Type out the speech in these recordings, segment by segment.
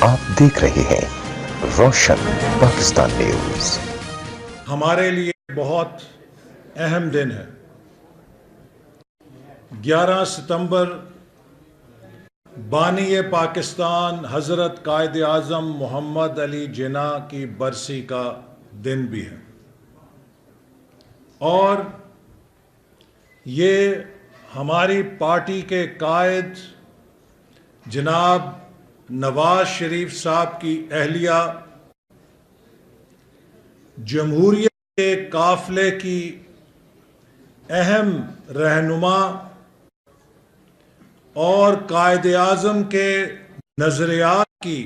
آپ دیکھ رہے ہیں روشن پاکستان نیوز۔ ہمارے لیے بہت اہم دن ہے۔ 11 ستمبر بانی پاکستان حضرت قائد اعظم محمد علی جناح کی برسی کا دن بھی ہے، اور یہ ہماری پارٹی کے قائد جناب نواز شریف صاحب کی اہلیہ، جمہوریت کے قافلے کی اہم رہنما اور قائد اعظم کے نظریات کی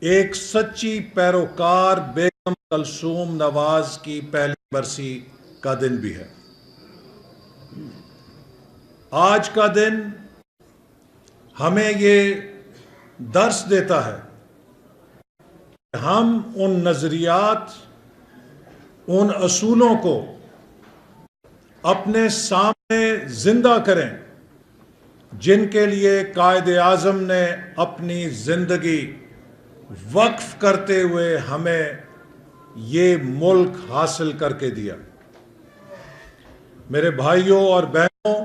ایک سچی پیروکار بیگم کلثوم نواز کی پہلی برسی کا دن بھی ہے۔ آج کا دن ہمیں یہ درس دیتا ہے کہ ہم ان نظریات، ان اصولوں کو اپنے سامنے زندہ کریں جن کے لیے قائد اعظم نے اپنی زندگی وقف کرتے ہوئے ہمیں یہ ملک حاصل کر کے دیا۔ میرے بھائیوں اور بہنوں،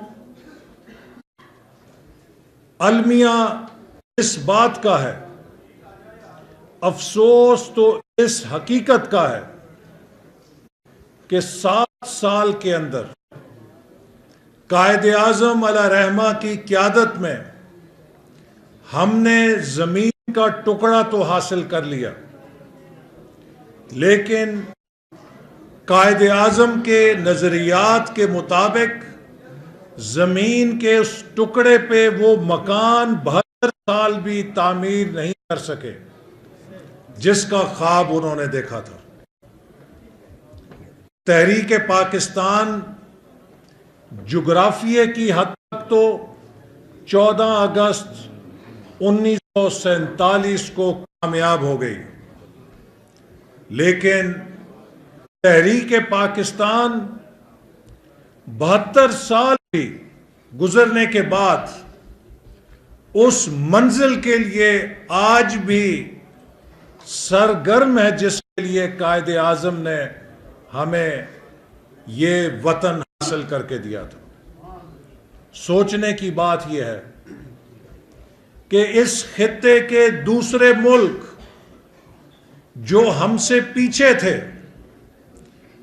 المیہ اس بات کا ہے، افسوس تو اس حقیقت کا ہے کہ 7 سال کے اندر قائد اعظم علیہ رحمہ کی قیادت میں ہم نے زمین کا ٹکڑا تو حاصل کر لیا، لیکن قائد اعظم کے نظریات کے مطابق زمین کے اس ٹکڑے پہ وہ مکان 72 سال بھی تعمیر نہیں کر سکے جس کا خواب انہوں نے دیکھا تھا۔ تحریک پاکستان جغرافیے کی حد تک تو 14 اگست 1947 کو کامیاب ہو گئی، لیکن تحریک پاکستان 72 سال بھی گزرنے کے بعد اس منزل کے لیے آج بھی سرگرم ہے جس کے لیے قائد اعظم نے ہمیں یہ وطن حاصل کر کے دیا تھا۔ سوچنے کی بات یہ ہے کہ اس خطے کے دوسرے ملک جو ہم سے پیچھے تھے،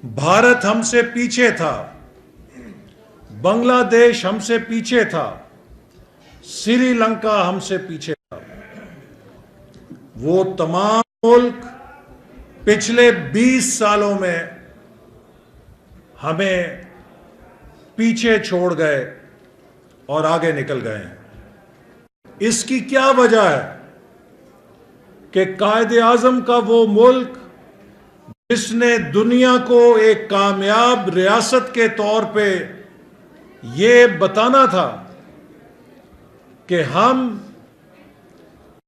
بھارت ہم سے پیچھے تھا، بنگلہ دیش ہم سے پیچھے تھا، سری لنکا ہم سے پیچھے تھا، وہ تمام ملک پچھلے 20 سالوں میں ہمیں پیچھے چھوڑ گئے اور آگے نکل گئے ہیں۔ اس کی کیا وجہ ہے کہ قائد اعظم کا وہ ملک جس نے دنیا کو ایک کامیاب ریاست کے طور پہ یہ بتانا تھا کہ ہم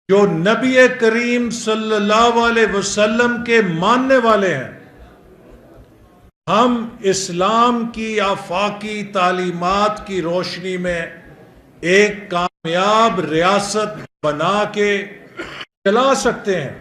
جو نبی کریم صلی اللہ علیہ وسلم کے ماننے والے ہیں، ہم اسلام کی آفاقی تعلیمات کی روشنی میں ایک کامیاب ریاست بنا کے چلا سکتے ہیں۔